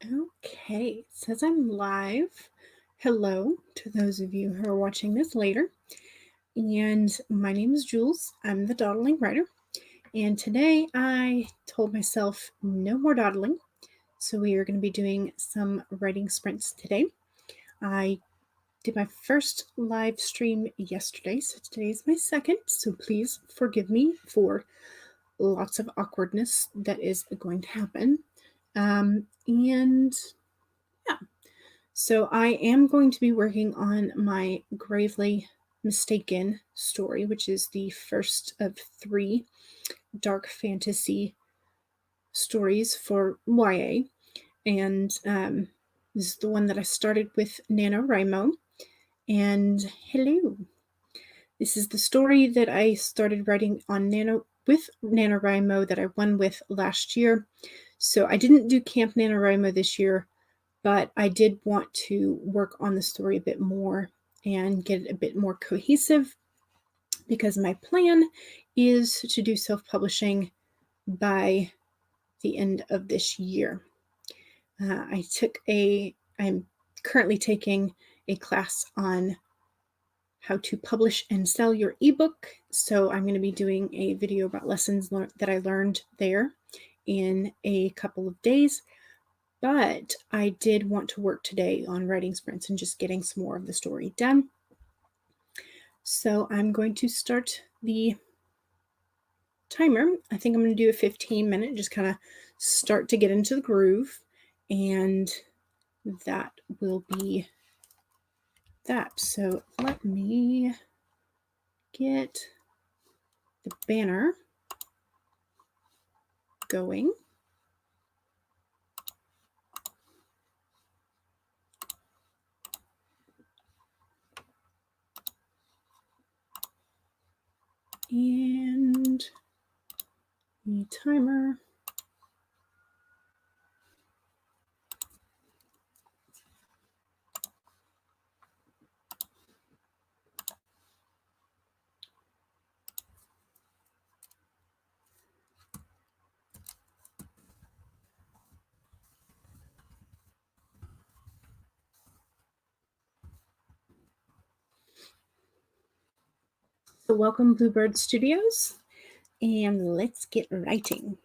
Okay, it says I'm live. Hello to those of you who are watching this later. And my name is Jules. I'm the dawdling writer. And today I told myself no more dawdling. So we are going to be doing some writing sprints today. I did my first live stream yesterday, so today is my second. So please forgive me for lots of awkwardness that is going to happen. And yeah, so I am going to be working on my Gravely Mistaken story, which is the first of 3 dark fantasy stories for YA. And this is the one that I started with NaNoWriMo. And hello. This is the story that I started writing on NaNoWriMo that I won with last year. So I didn't do Camp NaNoWriMo this year, but I did want to work on the story a bit more and get it a bit more cohesive because my plan is to do self-publishing by the end of this year. I'm currently taking a class on how to publish and sell your ebook. So I'm going to be doing a video about lessons that I learned there in a couple of days. But I did want to work today on writing sprints and just getting some more of the story done. So I'm going to start the timer. I think I'm going to do a 15-minute, just kind of start to get into the groove. And that will be that. So let me get the banner going. And the timer. So welcome Bluebird Studios, and let's get writing.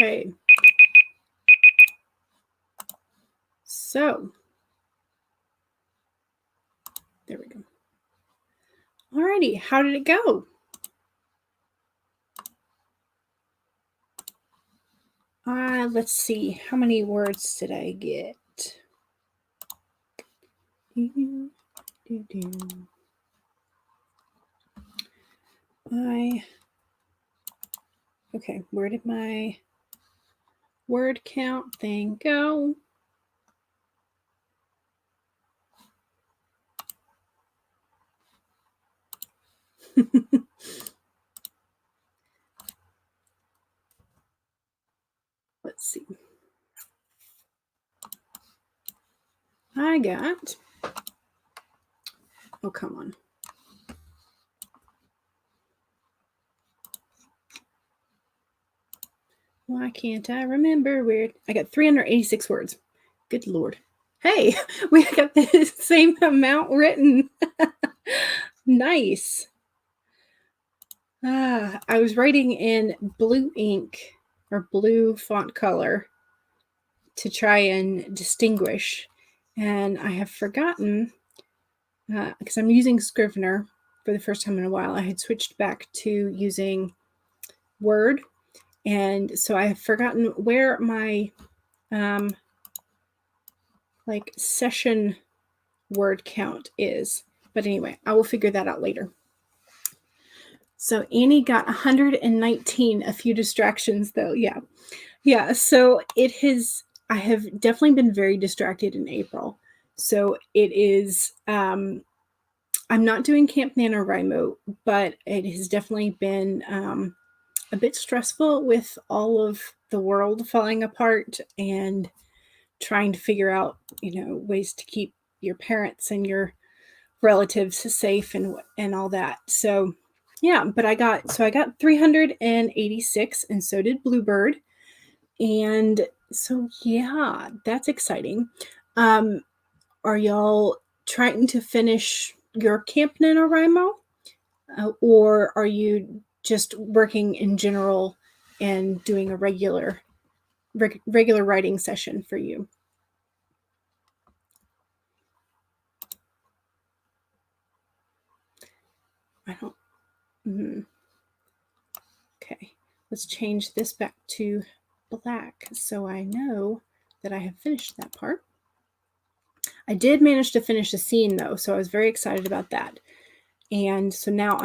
Okay. So, there we go. Alrighty, how did it go? Let's see. How many words did I get? Okay, where did my word count thing go? Let's see. I got, oh, come on. Why can't I remember where? I got 386 words. Good Lord. Hey, we got the same amount written. Nice. I was writing in blue ink or blue font color to try and distinguish. And I have forgotten, because I'm using Scrivener for the first time in a while. I had switched back to using Word. And so I have forgotten where my like session word count is. But anyway, I will figure that out later. So Annie got 119, a few distractions though. Yeah. So it has, I have definitely been very distracted in April. So it is, I'm not doing Camp NaNoWriMo, but it has definitely been a bit stressful with all of the world falling apart and trying to figure out, ways to keep your parents and your relatives safe and all that. So yeah, but I got 386, and so did Bluebird. And so yeah, that's exciting. Are y'all trying to finish your Camp NaNoWriMo? Or are you just working in general and doing a regular writing session for you? I don't. Okay, let's change this back to black so I know that I have finished that part. I did manage to finish the scene though, so I was very excited about that. And so now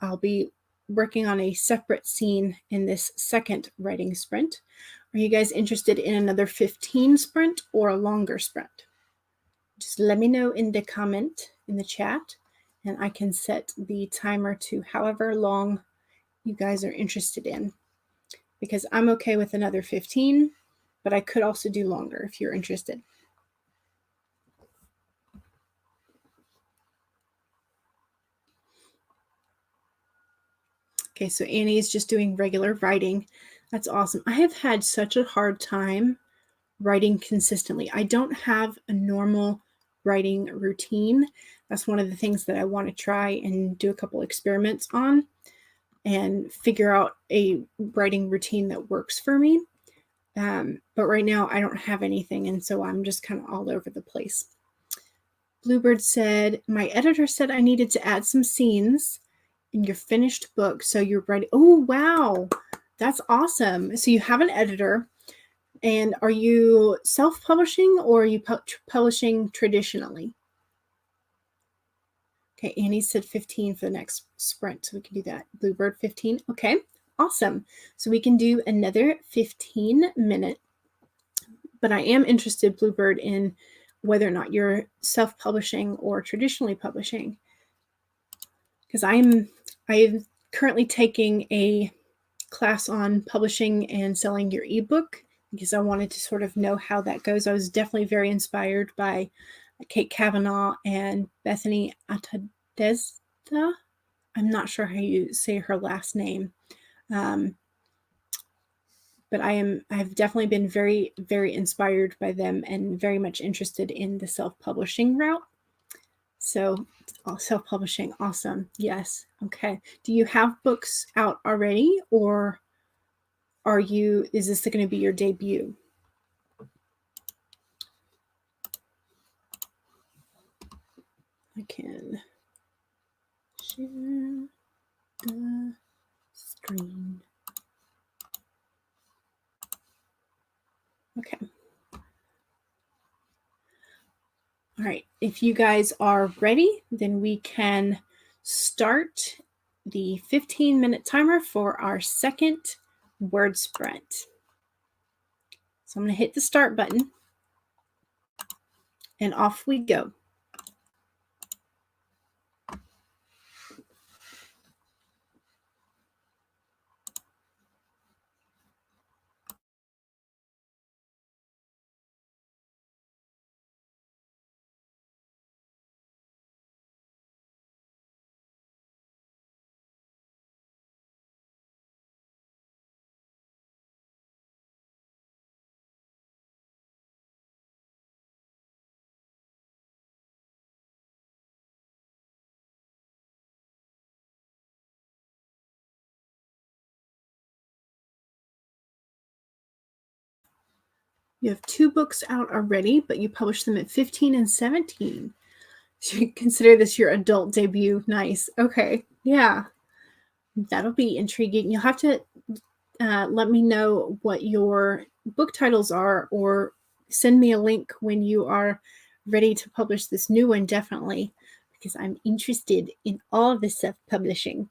I'll be working on a separate scene in this second writing sprint. Are you guys interested in another 15 sprint or a longer sprint? Just let me know in the comment in the chat, and I can set the timer to however long you guys are interested in, because I'm okay with another 15, but I could also do longer if you're interested. Okay, so Annie is just doing regular writing. That's awesome. I have had such a hard time writing consistently. I don't have a normal writing routine. That's one of the things that I want to try and do a couple experiments on and figure out a writing routine that works for me. But right now I don't have anything, and so I'm just kind of all over the place. Bluebird said, my editor said I needed to add some scenes in your finished book, so you're ready. Oh, wow. That's awesome. So you have an editor, and are you self-publishing or are you publishing traditionally? Okay, Annie said 15 for the next sprint, so we can do that. Bluebird 15. Okay, awesome. So we can do another 15-minute, but I am interested, Bluebird, in whether or not you're self-publishing or traditionally publishing, because I am currently taking a class on publishing and selling your ebook, because I wanted to sort of know how that goes. I was definitely very inspired by Kate Kavanaugh and Bethany Atadezda. I'm not sure how you say her last name. But I've definitely been very, very inspired by them and very much interested in the self-publishing route. So self-publishing, awesome. Yes. Okay. Do you have books out already, or is this going to be your debut? I can share the screen. Okay. All right, if you guys are ready, then we can start the 15-minute timer for our second word sprint. So I'm going to hit the start button and off we go. You have 2 books out already, but you published them at 15 and 17. So you consider this your adult debut. Nice. Okay. Yeah. That'll be intriguing. You'll have to let me know what your book titles are, or send me a link when you are ready to publish this new one, definitely, because I'm interested in all of this self-publishing.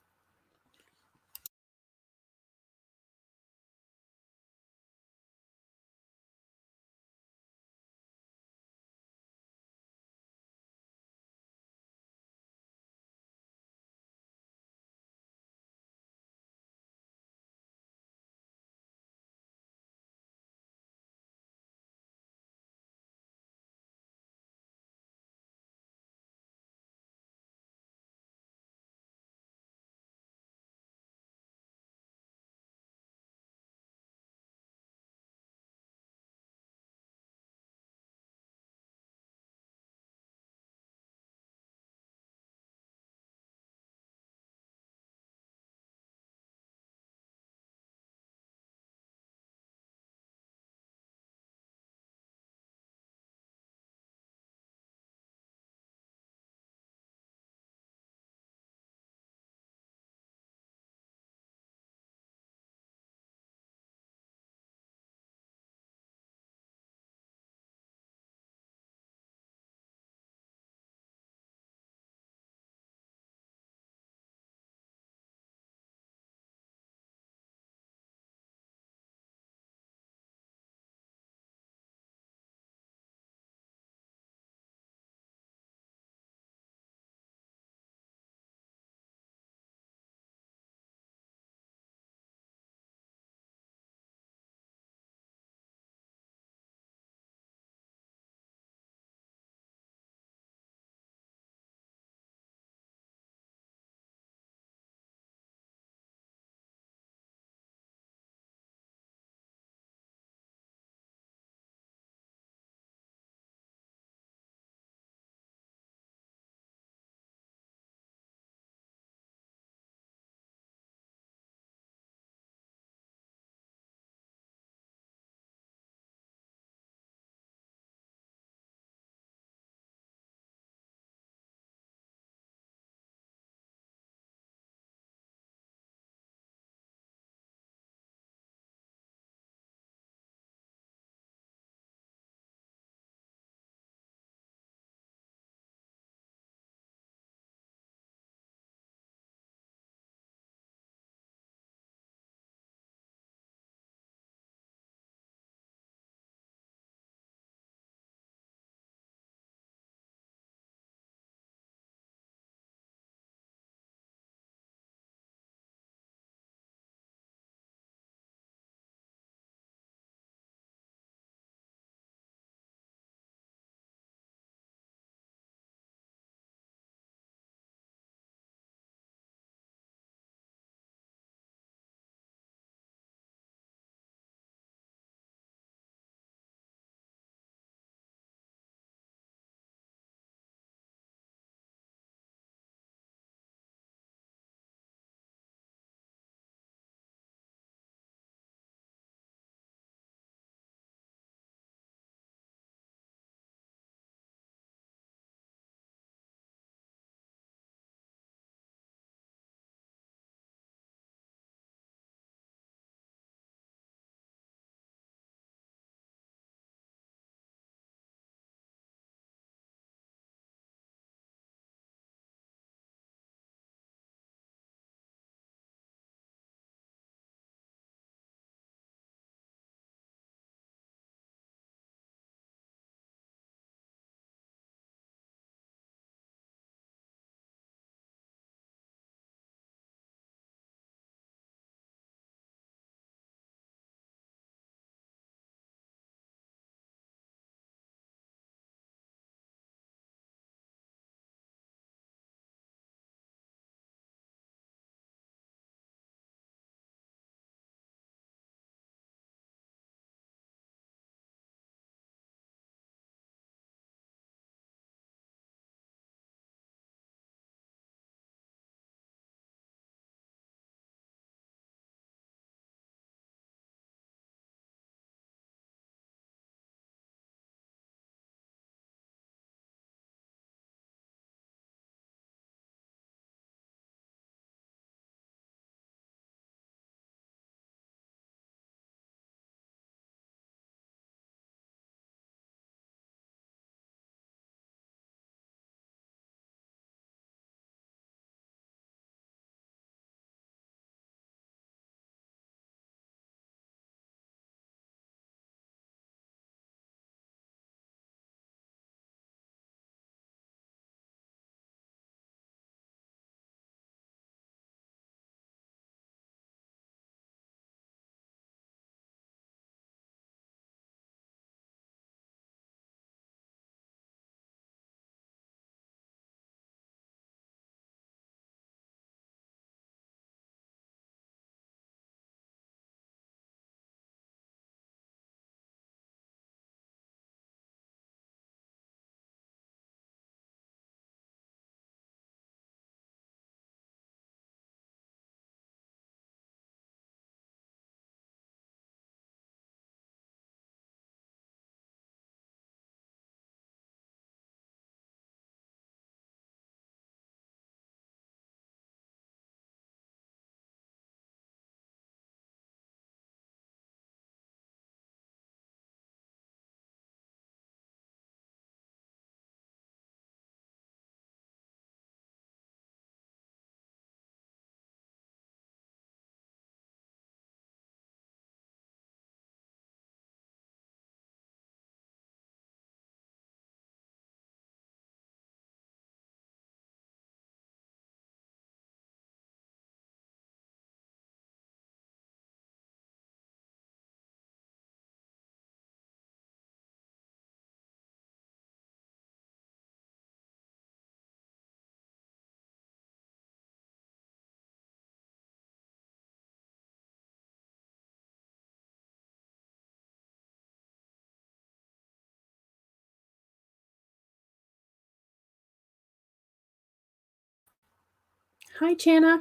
Hi, Chana.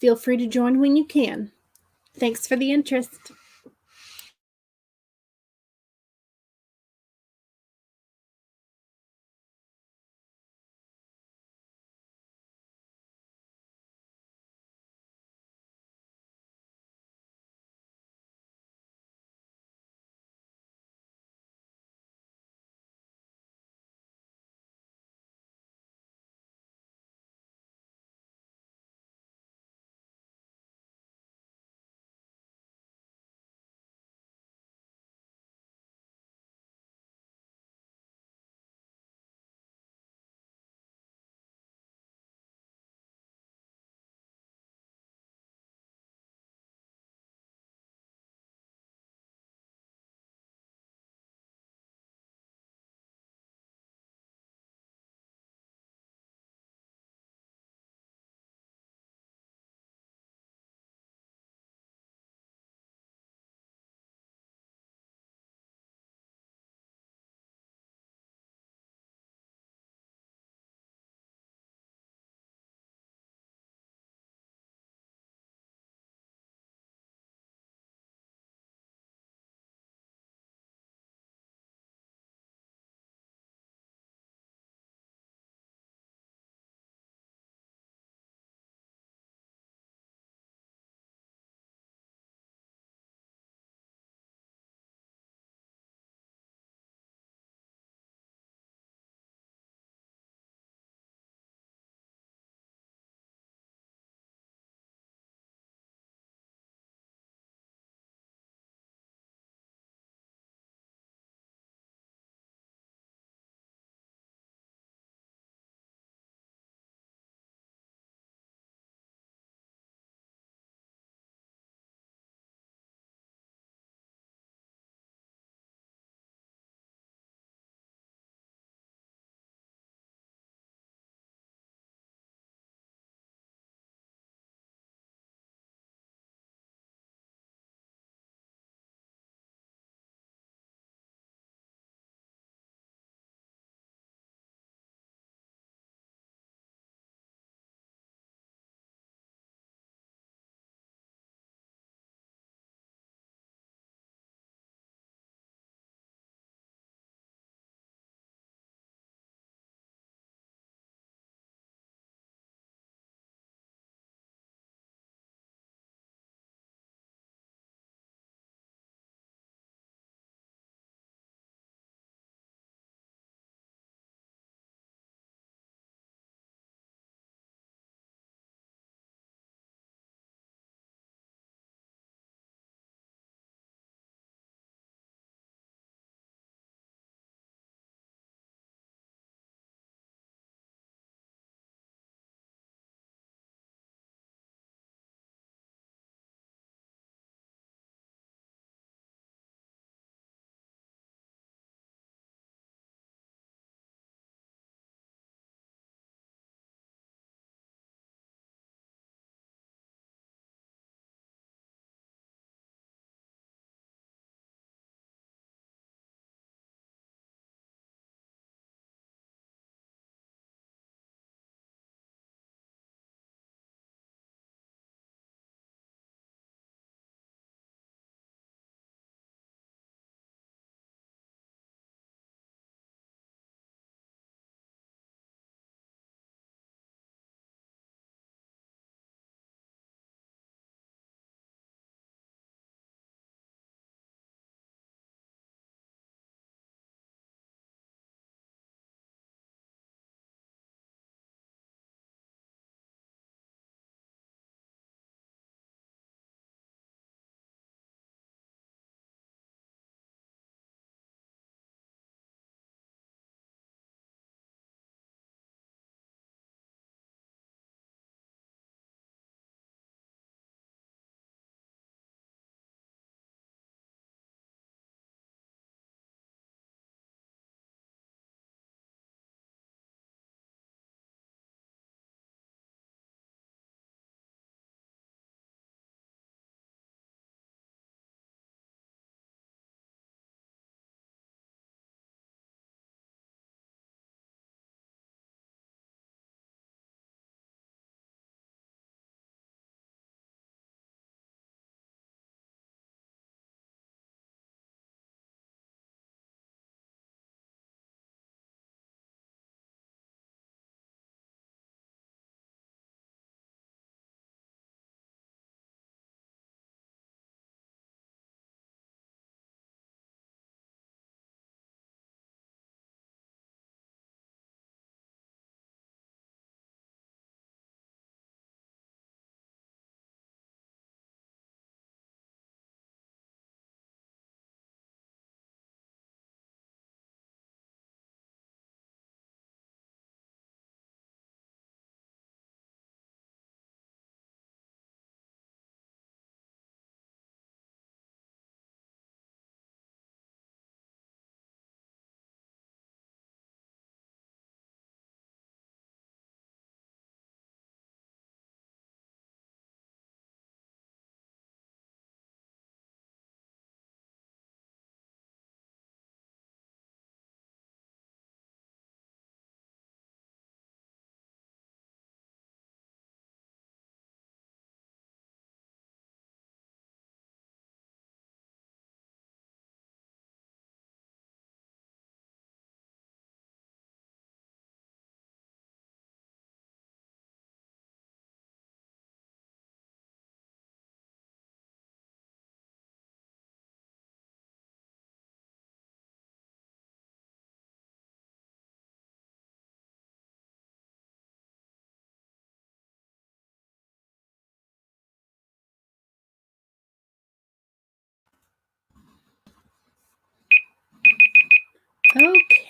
Feel free to join when you can. Thanks for the interest.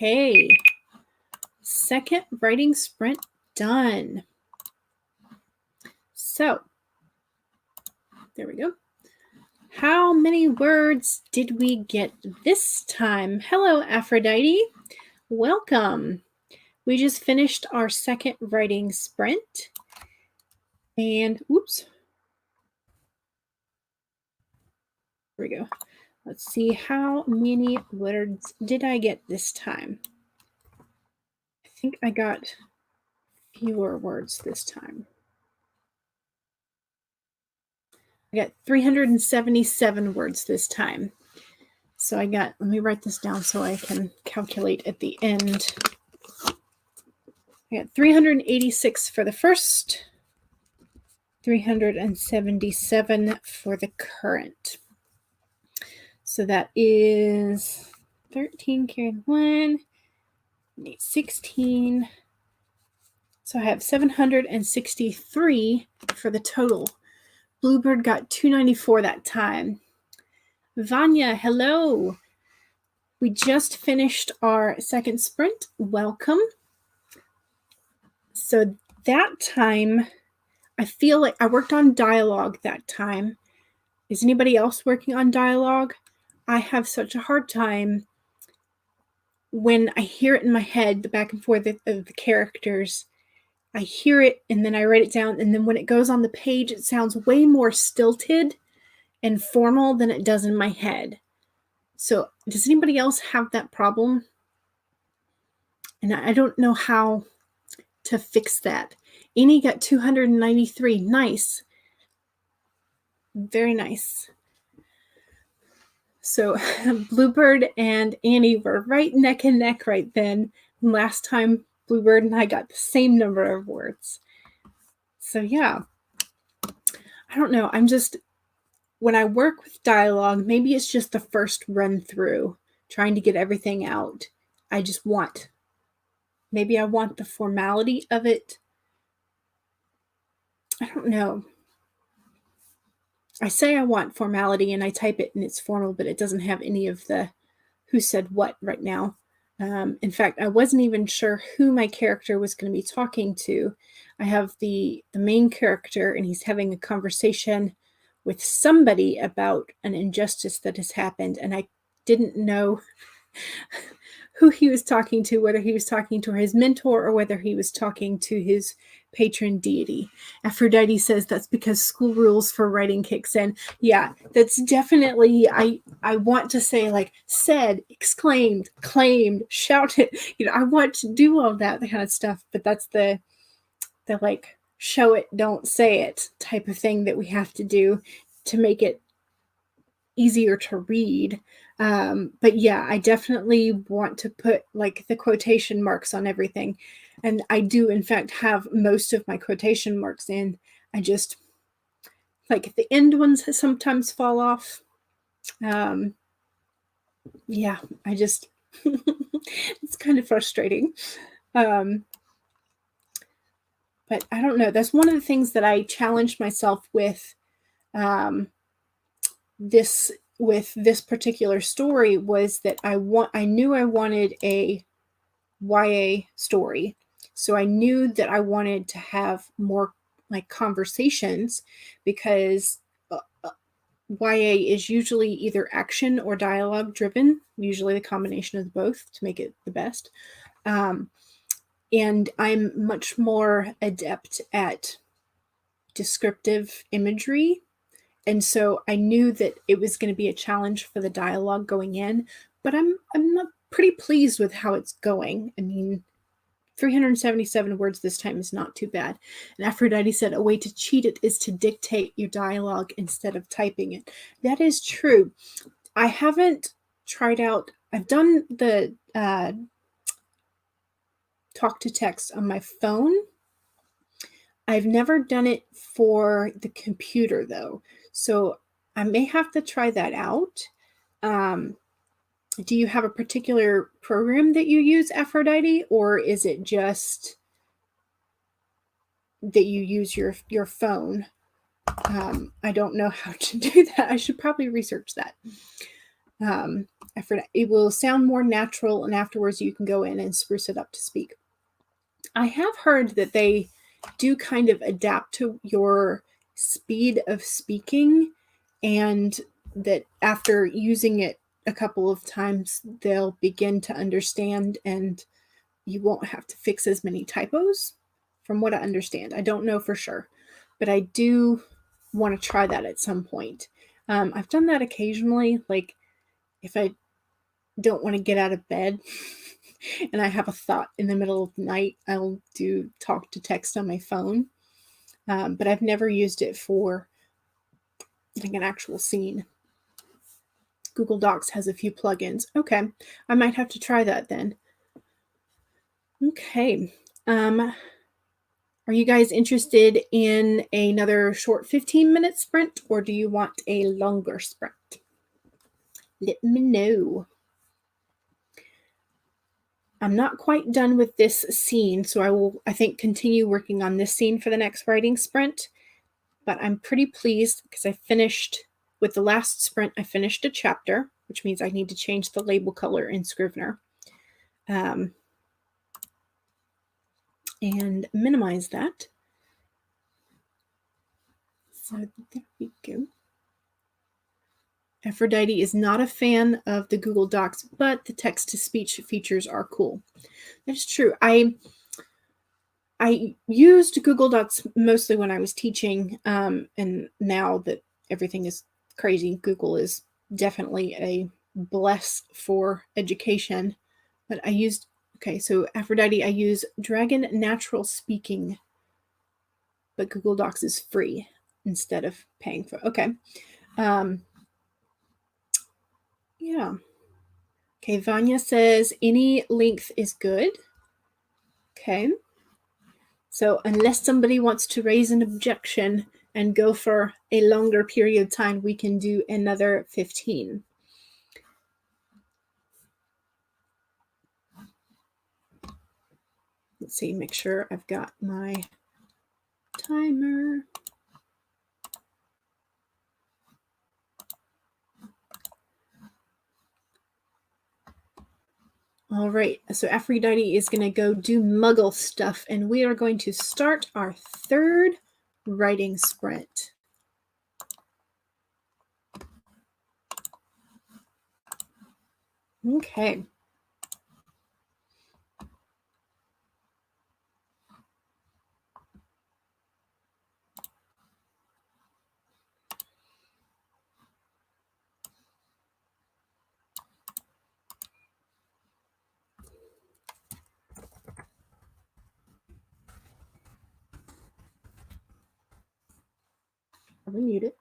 Okay. Second writing sprint done. So, there we go. How many words did we get this time? Hello, Aphrodite. Welcome. We just finished our second writing sprint. And, oops. Here we go. Let's see, how many words did I get this time? I think I got fewer words this time. I got 377 words this time. So I got, let me write this down so I can calculate at the end. I got 386 for the first, 377 for the current. So that is 13 carried 1, 16. So I have 763 for the total. Bluebird got 294 that time. Vanya, hello. We just finished our second sprint. Welcome. So that time, I feel like I worked on dialogue that time. Is anybody else working on dialogue? I have such a hard time when I hear it in my head, the back and forth of the characters. I hear it and then I write it down, and then when it goes on the page, it sounds way more stilted and formal than it does in my head. So does anybody else have that problem? And I don't know how to fix that. Annie got 293. Nice. Very nice. So Bluebird and Annie were right neck and neck right then. Last time Bluebird and I got the same number of words. So yeah, I don't know. I'm just, when I work with dialogue, maybe it's just the first run through, trying to get everything out. I just want, maybe I want the formality of it. I don't know. I say I want formality and I type it and it's formal, but it doesn't have any of the who said what right now. In fact, I wasn't even sure who my character was going to be talking to. I have the main character and he's having a conversation with somebody about an injustice that has happened, and I didn't know who he was talking to, whether he was talking to his mentor or whether he was talking to his patron deity. Aphrodite says that's because school rules for writing kicks in. Yeah, that's definitely, I want to say like said, exclaimed, claimed, shouted. I want to do all that kind of stuff, but that's the like show it, don't say it type of thing that we have to do to make it easier to read. But yeah, I definitely want to put like the quotation marks on everything. And I do, in fact, have most of my quotation marks in. I just, like the end ones sometimes fall off. Yeah, I just, it's kind of frustrating. But I don't know. That's one of the things that I challenged myself with this particular story, was that I knew I wanted a YA story. So I knew that I wanted to have more like conversations, because YA is usually either action or dialogue driven, usually the combination of both to make it the best. And I'm much more adept at descriptive imagery. And so I knew that it was going to be a challenge for the dialogue going in, but I'm not pretty pleased with how it's going. I mean, 377 words this time is not too bad. And Aphrodite said a way to cheat it is to dictate your dialogue instead of typing it. That is true. I haven't tried out, I've done the talk to text on my phone. I've never done it for the computer though. So I may have to try that out. Do you have a particular program that you use, Aphrodite, or is it just that you use your phone? I don't know how to do that. I should probably research that. it will sound more natural, and afterwards you can go in and spruce it up to speak. I have heard that they do kind of adapt to your speed of speaking, and that after using it a couple of times, they'll begin to understand and you won't have to fix as many typos, from what I understand. I don't know for sure, but I do want to try that at some point. I've done that occasionally, like if I don't want to get out of bed and I have a thought in the middle of the night, I'll do talk to text on my phone. But I've never used it for like an actual scene. Google Docs has a few plugins. Okay, I might have to try that then. Okay. Are you guys interested in another short 15-minute sprint, or do you want a longer sprint? Let me know. I'm not quite done with this scene, so I will, I think, continue working on this scene for the next writing sprint. But I'm pretty pleased because I finished, with the last sprint, I finished a chapter, which means I need to change the label color in Scrivener. And minimize that. So there we go. Aphrodite is not a fan of the Google Docs, but the text-to-speech features are cool. That's true. I used Google Docs mostly when I was teaching, and now that everything is crazy, Google is definitely a bless for education. But I used, okay, so Aphrodite, I use Dragon Natural Speaking, but Google Docs is free instead of paying for, okay. Yeah. Okay, Vanya says any length is good. Okay. So unless somebody wants to raise an objection and go for a longer period of time, we can do another 15. Let's see, make sure I've got my timer. All right, so Aphrodite is going to go do muggle stuff, and we are going to start our third writing sprint. Okay. I'll mute it.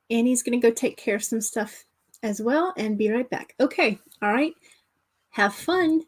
Annie's going to go take care of some stuff as well and be right back. Okay, all right. Have fun.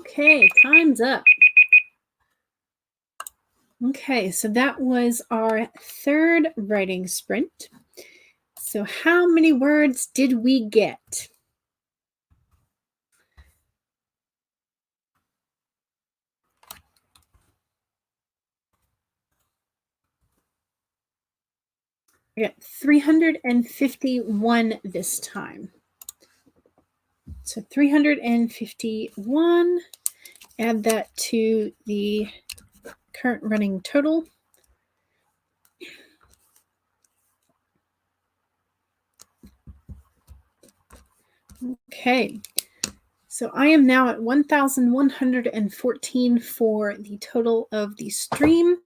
Okay, time's up. Okay, so that was our third writing sprint. So how many words did we get? I got 351 this time. So 351, add that to the current running total. Okay, so I am now at 1,114 for the total of the stream.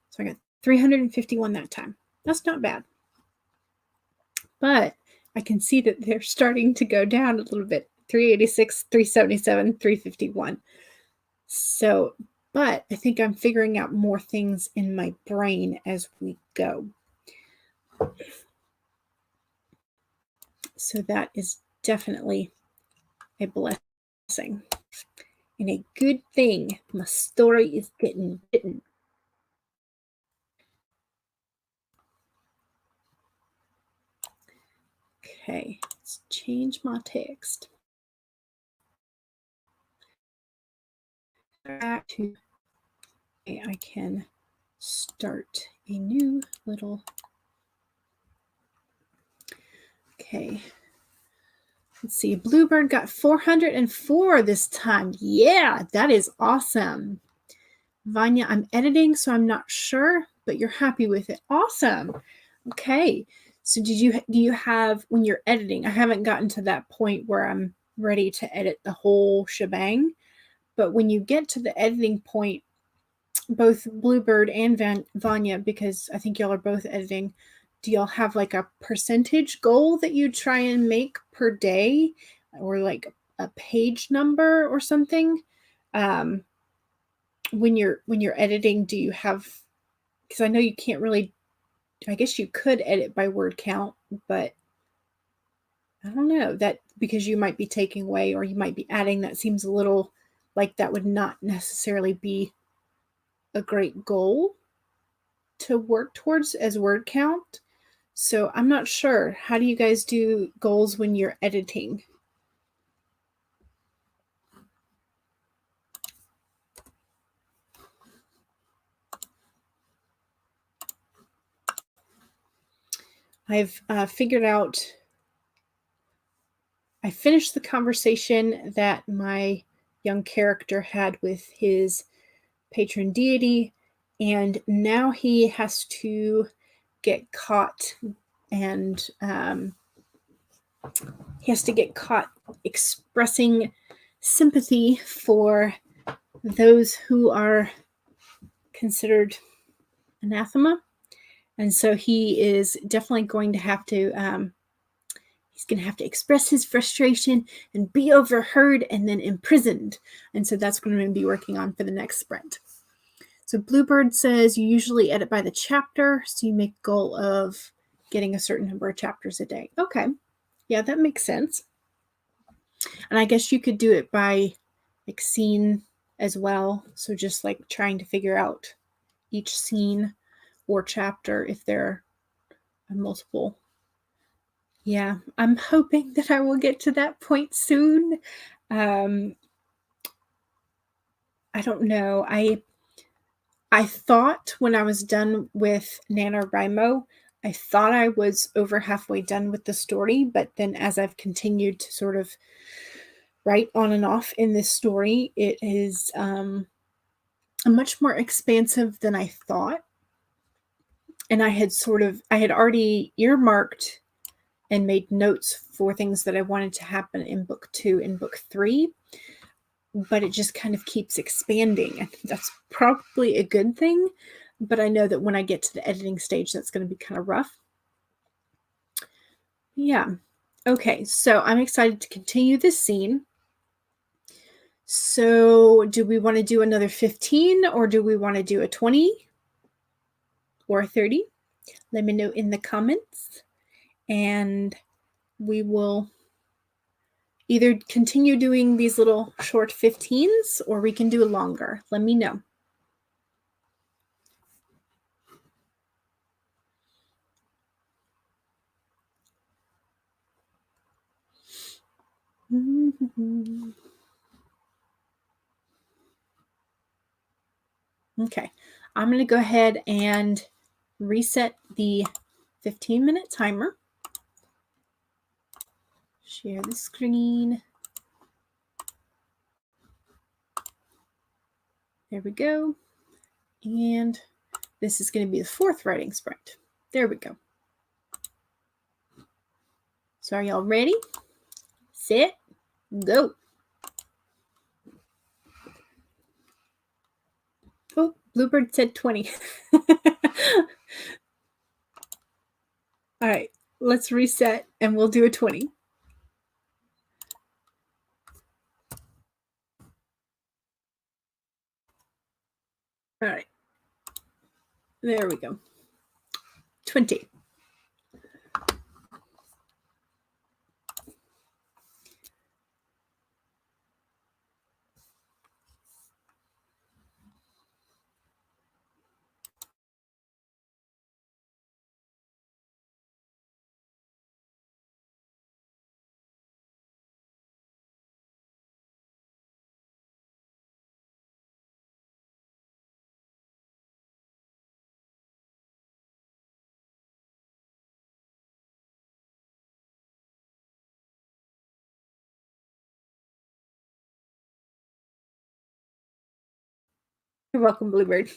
So I got 351 that time. That's not bad. But I can see that they're starting to go down a little bit. 386, 377, 351. So, but I think I'm figuring out more things in my brain as we go. So that is definitely a blessing and a good thing. My story is getting written. Okay, let's change my text. Back to, I can start a new little. Okay. Let's see. Bluebird got 404 this time. Yeah, that is awesome. Vanya, I'm editing, so I'm not sure, but you're happy with it. Awesome. Okay. So do you have, when you're editing, I haven't gotten to that point where I'm ready to edit the whole shebang, but when you get to the editing point, both Bluebird and Vanya, because I think y'all are both editing, do y'all have like a percentage goal that you try and make per day, or like a page number or something? When you're editing, do you have, because I know you can't really, I guess you could edit by word count, but I don't know, that because you might be taking away or you might be adding, that seems a little like that would not necessarily be a great goal to work towards as word count. So I'm not sure. How do you guys do goals when you're editing? I've figured out, I finished the conversation that my young character had with his patron deity, and now he has to get caught, and he has to get caught expressing sympathy for those who are considered anathema. And so he is definitely going to have to, he's going to have to express his frustration and be overheard and then imprisoned. And so that's what I'm going to be working on for the next sprint. So Bluebird says you usually edit by the chapter, so you make a goal of getting a certain number of chapters a day. Okay. Yeah, that makes sense. And I guess you could do it by like scene as well. So just like trying to figure out each scene or chapter if there are multiple. Yeah, I'm hoping that I will get to that point soon. I don't know. I thought when I was done with NaNoWriMo, I thought I was over halfway done with the story, but then as I've continued to sort of write on and off in this story, it is much more expansive than I thought. And I had already earmarked and made notes for things that I wanted to happen in book 2 and book 3, but it just kind of keeps expanding. I think that's probably a good thing, but I know that when I get to the editing stage, that's going to be kind of rough. Yeah. Okay, so I'm excited to continue this scene. So do we want to do another 15, or do we want to do a 20 or a 30? Let me know in the comments, and we will either continue doing these little short 15s or we can do longer. Let me know. Okay, I'm going to go ahead and reset the 15-minute timer. Share the screen. There we go. And this is going to be the 4th writing sprint. There we go. So are y'all ready? Set, go. Oh, Bluebird said 20. All right, let's reset and we'll do a 20. All right. There we go. 20. You're welcome, Bluebird.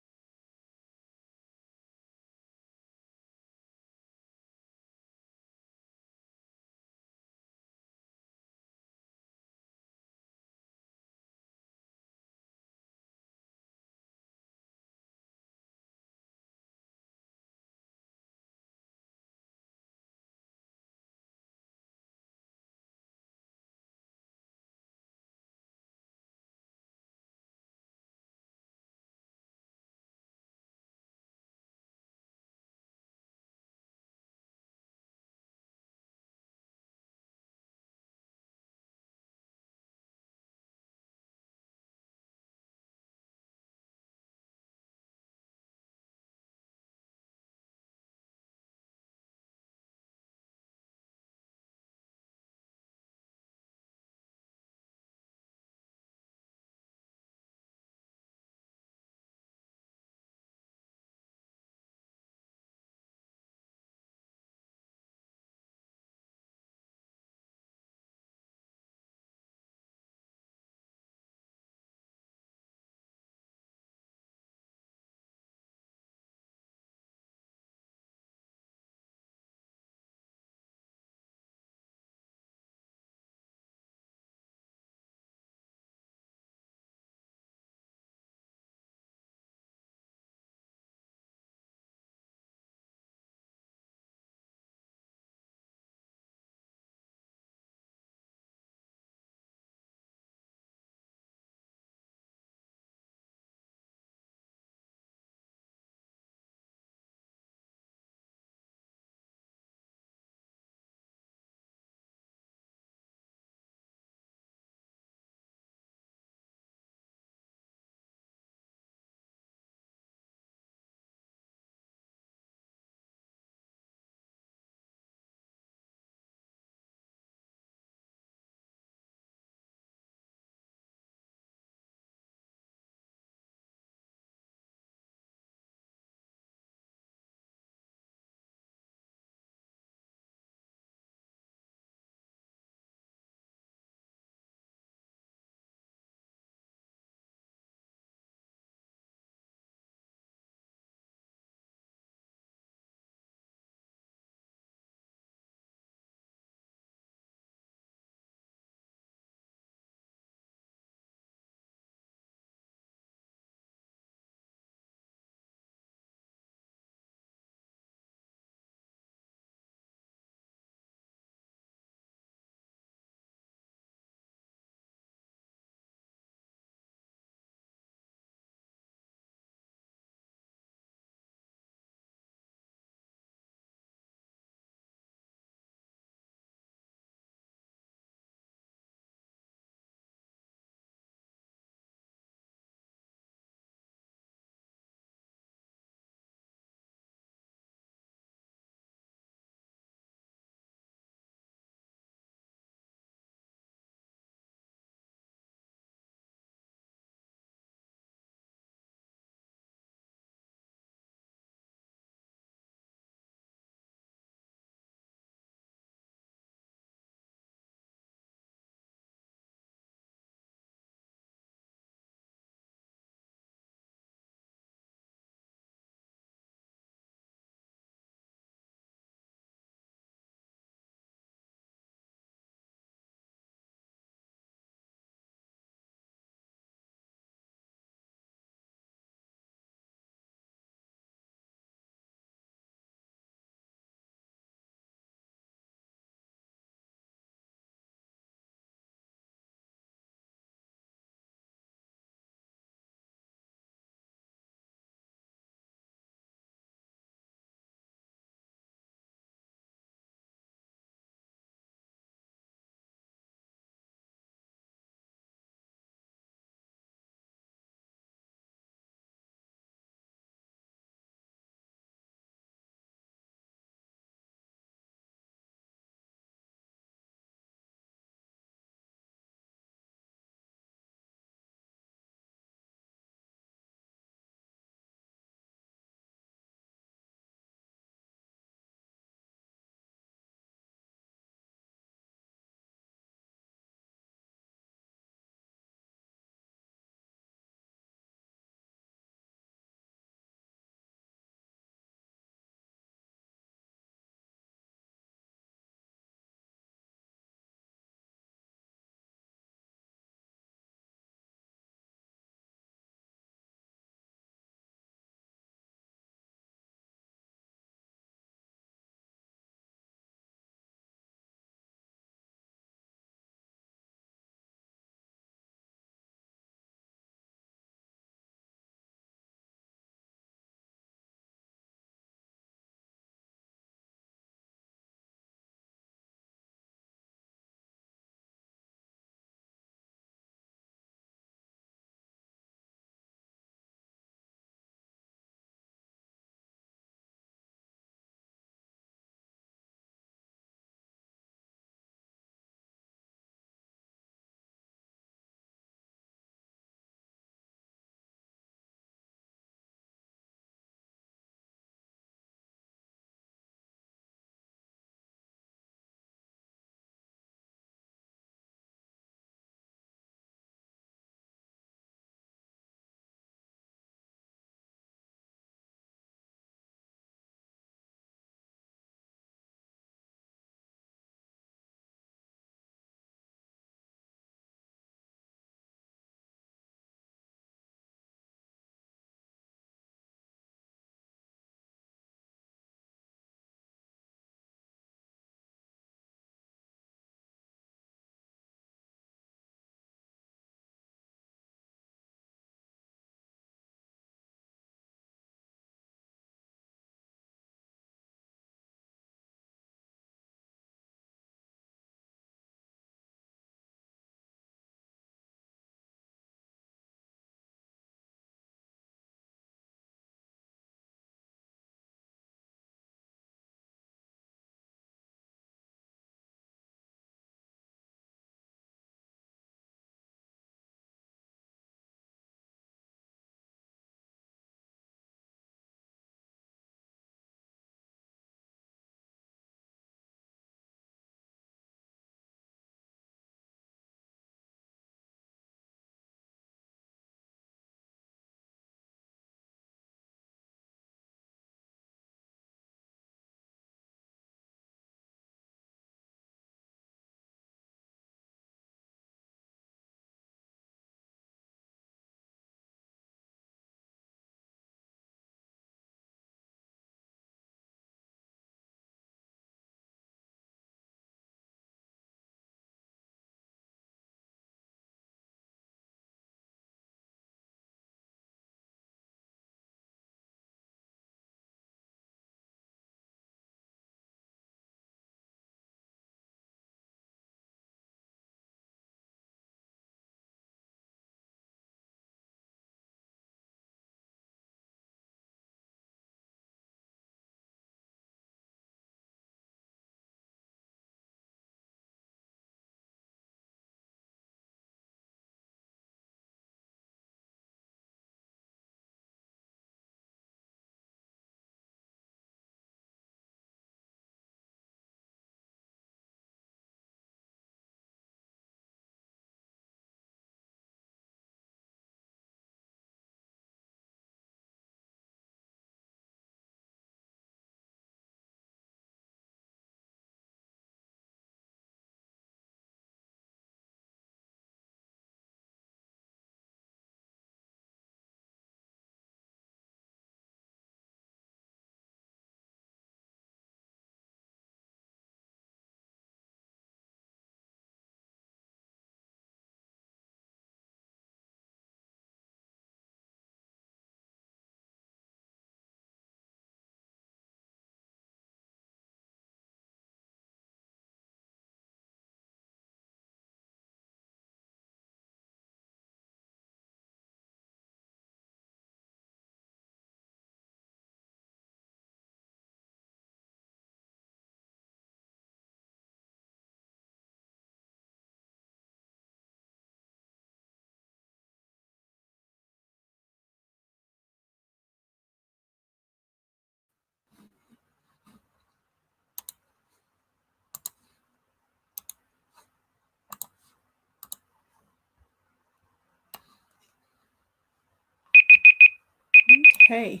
Okay.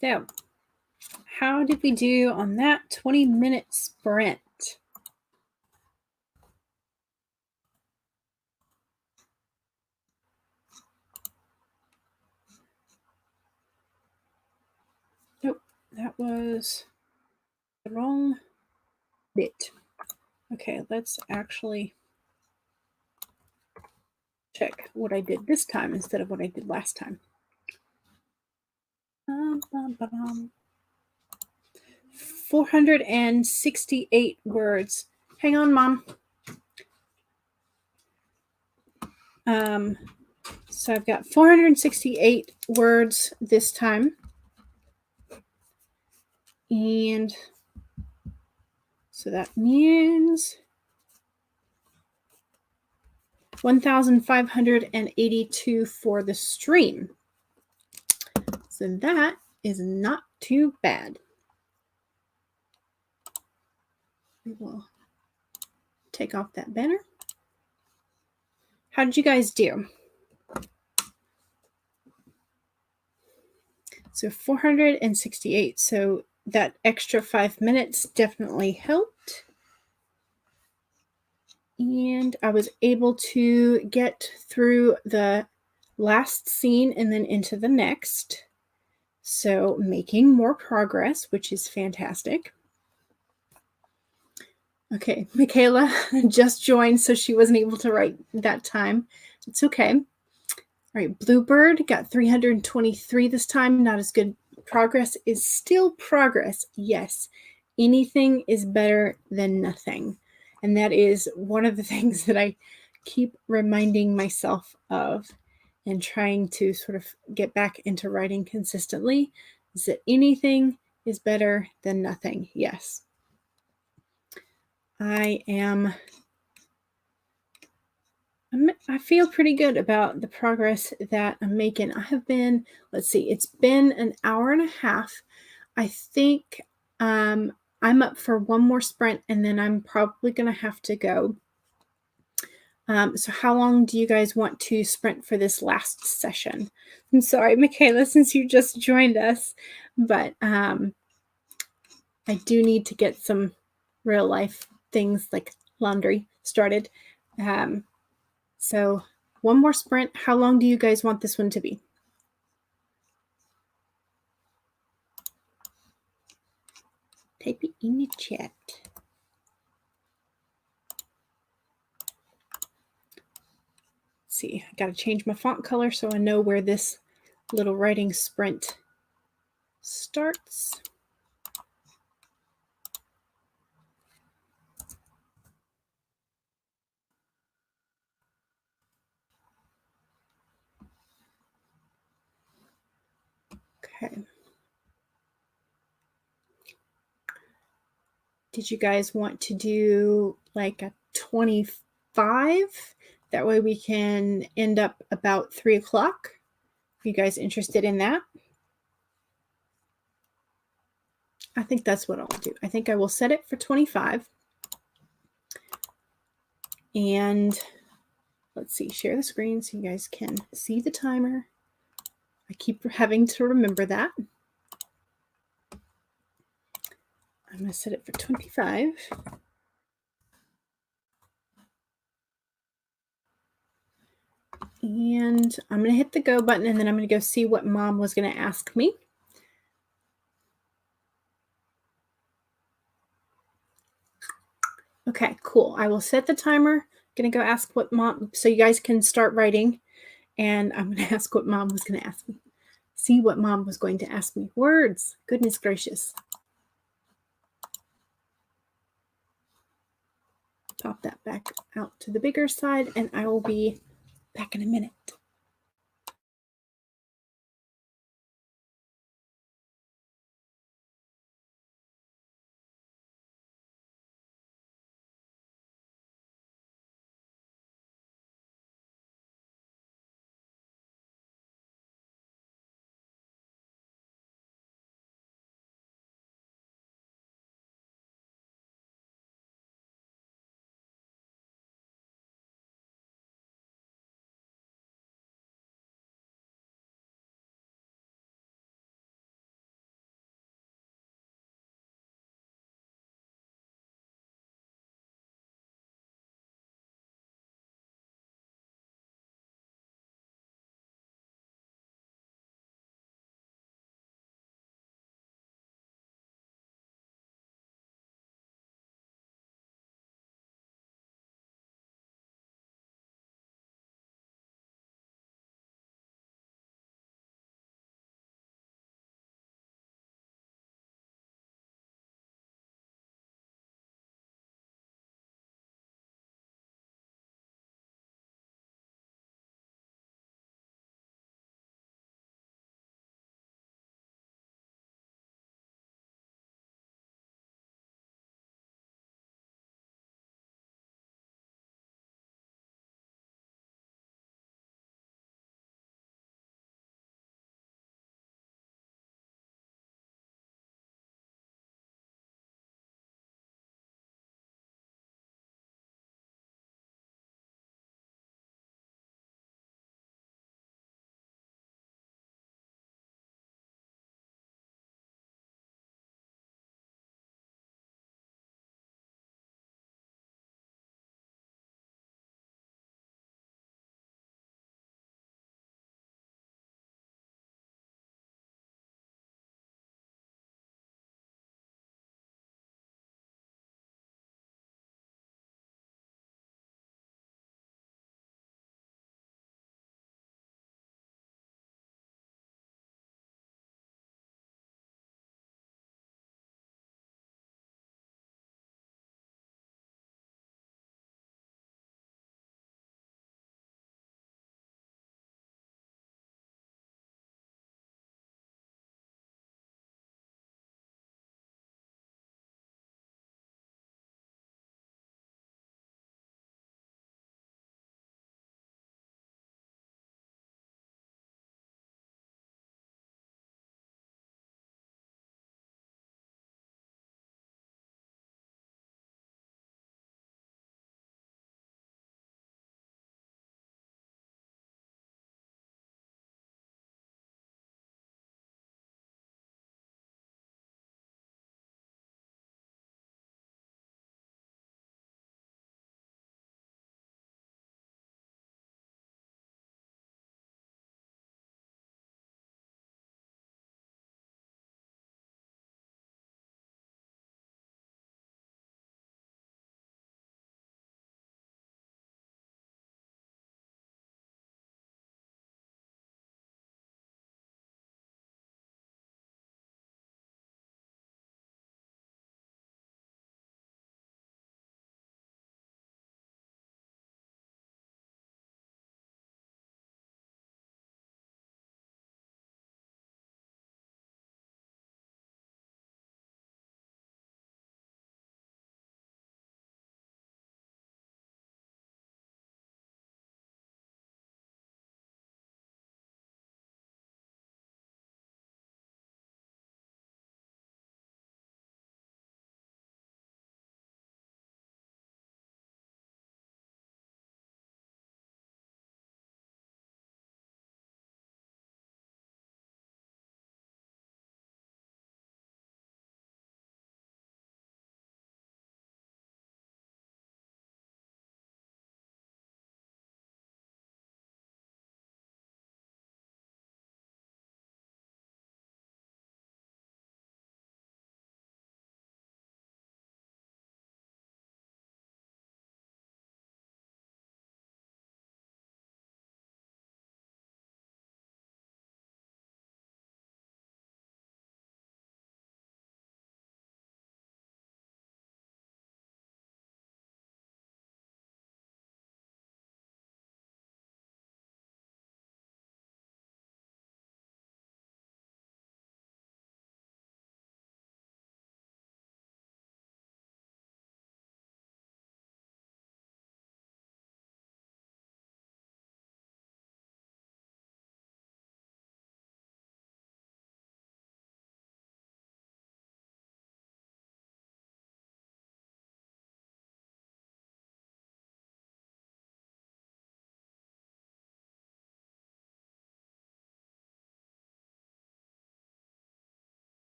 So, how did we do on that 20-minute sprint? Nope, that was the wrong bit. Okay, let's actually check what I did this time instead of what I did last time. 468 words. Hang on, Mom. So I've got 468 words this time. And so that means 1,582 for the stream. So that is not too bad. We will take off that banner. How did you guys do? So 468. So that extra 5 minutes definitely helped. And I was able to get through the last scene and then into the next. So making more progress, which is fantastic. Okay, Michaela just joined, so she wasn't able to write that time. It's okay. All right, Bluebird got 323 this time. Not as good. Progress is still progress. Yes, anything is better than nothing. And that is one of the things that I keep reminding myself of and trying to sort of get back into writing consistently, is that anything is better than nothing. Yes. I feel pretty good about the progress that I'm making. I have been, let's see, it's been an hour and a half. I think I'm up for one more sprint and then I'm probably going to have to go. So how long do you guys want to sprint for this last session? I'm sorry, Michaela, since you just joined us, but I do need to get some real life things like laundry started. So one more sprint. How long do you guys want this one to be? Type it in the chat. Let's see, I got to change my font color so I know where this little writing sprint starts. Okay. Did you guys want to do like a 25? That way we can end up about 3 o'clock. Are you guys interested in that? I think that's what I'll do. I think I will set it for 25. And let's see, share the screen so you guys can see the timer. I keep having to remember that. I'm going to set it for 25. And I'm going to hit the go button and then I'm going to go see what Mom was going to ask me. Okay, cool. I will set the timer. Going to go ask what Mom, so you guys can start writing. And I'm going to ask what Mom was going to ask me. See what Mom was going to ask me. Words. Goodness gracious. Pop that back out to the bigger side and I will be back in a minute.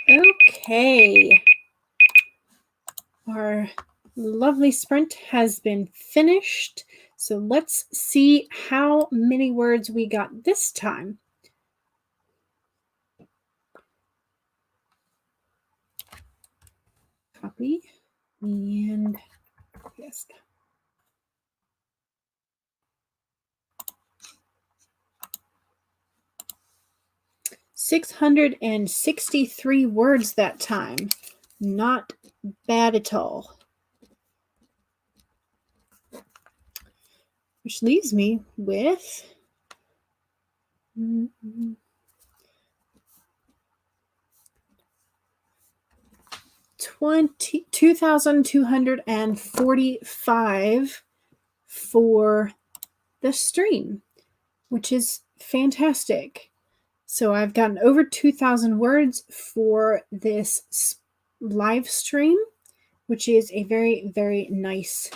Okay. Our lovely sprint has been finished. So let's see how many words we got this time. Copy and paste. $663 words that time. Not bad at all. Which leaves me with 2,245 for the stream, which is fantastic. So I've gotten over 2,000 words for this live stream, which is a very, very nice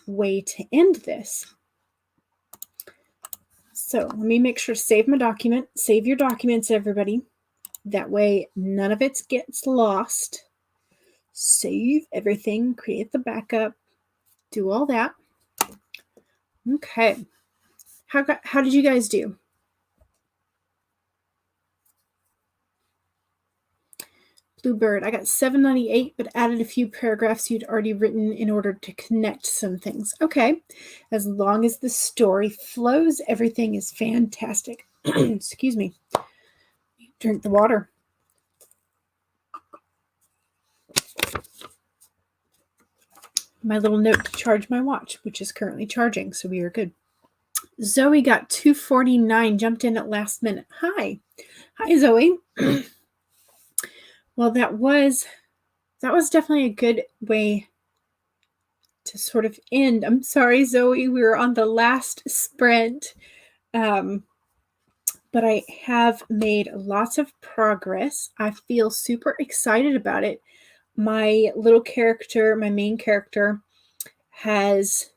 way to end this. So let me make sure to save my document. Save your documents, everybody. That way none of it gets lost. Save everything, create the backup, do all that. Okay. How did you guys do? Bluebird, I got 798, but added a few paragraphs you'd already written in order to connect some things. Okay. As long as the story flows, everything is fantastic. Excuse me. Drink the water. My little note to charge my watch, which is currently charging, so we are good. Zoe got 249, jumped in at last minute. Hi. Hi, Zoe. Well, that was definitely a good way to sort of end. I'm sorry, Zoe, we were on the last sprint. But I have made lots of progress. I feel super excited about it. My little character, my main character, has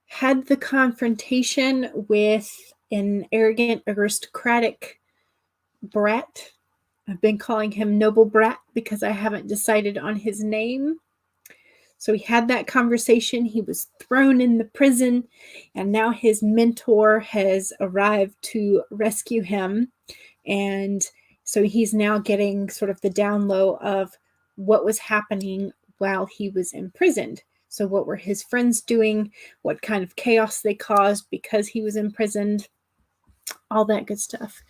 had the confrontation with an arrogant, aristocratic brat. I've been calling him Noble Brat because I haven't decided on his name. So he had that conversation. He was thrown in the prison, and now his mentor has arrived to rescue him. And so he's now getting sort of the down low of what was happening while he was imprisoned. So what were his friends doing? What kind of chaos they caused because he was imprisoned? All that good stuff.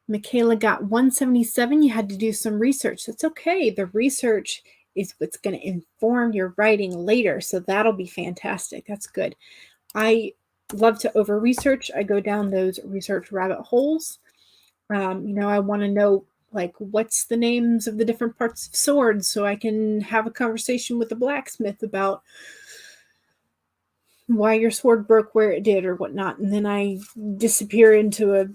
Michaela got 177. You had to do some research. That's okay. The research is what's going to inform your writing later. So that'll be fantastic. That's good. I love to over research. I go down those research rabbit holes. I want to know, like, what's the names of the different parts of swords so I can have a conversation with the blacksmith about why your sword broke where it did or whatnot. And then I disappear into a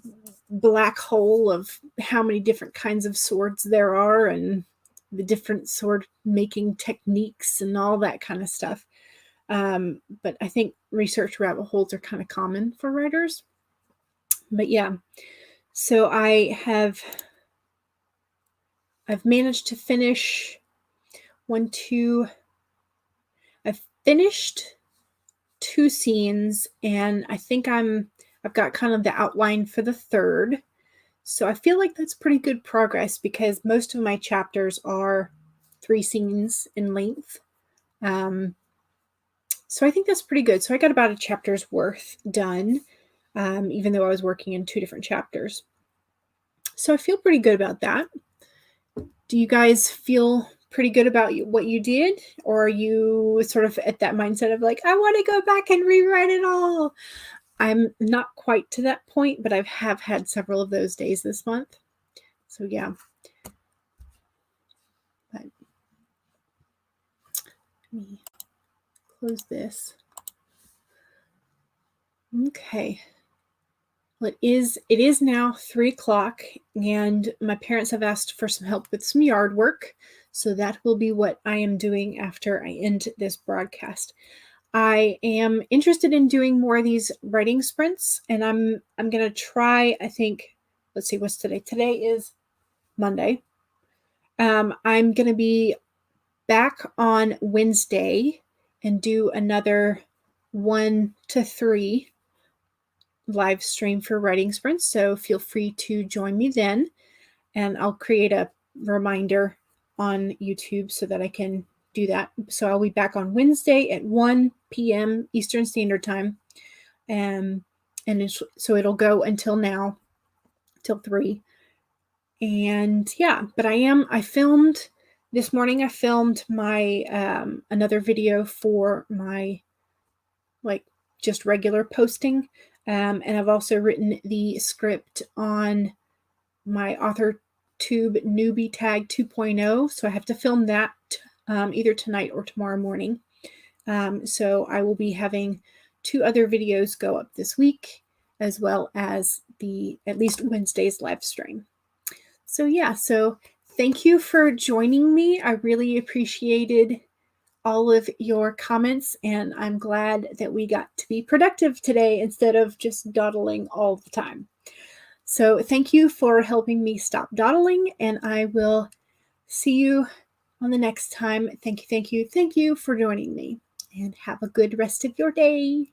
black hole of how many different kinds of swords there are and the different sword making techniques and all that kind of stuff. But I think research rabbit holes are kind of common for writers. But yeah, so I've managed to finish I've finished 2 scenes, and I think I've got kind of the outline for the 3rd. So I feel like that's pretty good progress because most of my chapters are 3 scenes in length. So I think that's pretty good. So I got about a chapter's worth done, even though I was working in 2 different chapters. So I feel pretty good about that. Do you guys feel pretty good about what you did? Or are you sort of at that mindset of like, I want to go back and rewrite it all? I'm not quite to that point, but I have had several of those days this month. So yeah. But let me close this. Okay. Well, it is now 3:00, and my parents have asked for some help with some yard work. So that will be what I am doing after I end this broadcast. I am interested in doing more of these writing sprints, and I'm going to try, I think, let's see, what's today? Today is Monday. I'm going to be back on Wednesday and do another 1 to 3 live stream for writing sprints. So feel free to join me then, and I'll create a reminder on YouTube so that I can do that. So I'll be back on Wednesday at 1 p.m. Eastern Standard Time. So it'll go until now, till 3. And yeah, but I filmed this morning. I filmed my another video for my just regular posting. And I've also written the script on my AuthorTube newbie tag 2.0. So I have to film that either tonight or tomorrow morning. So I will be having 2 other videos go up this week, as well as at least Wednesday's live stream. So yeah, so thank you for joining me. I really appreciated all of your comments, and I'm glad that we got to be productive today instead of just dawdling all the time. So thank you for helping me stop dawdling, and I will see you on the next time. Thank you for joining me, and have a good rest of your day.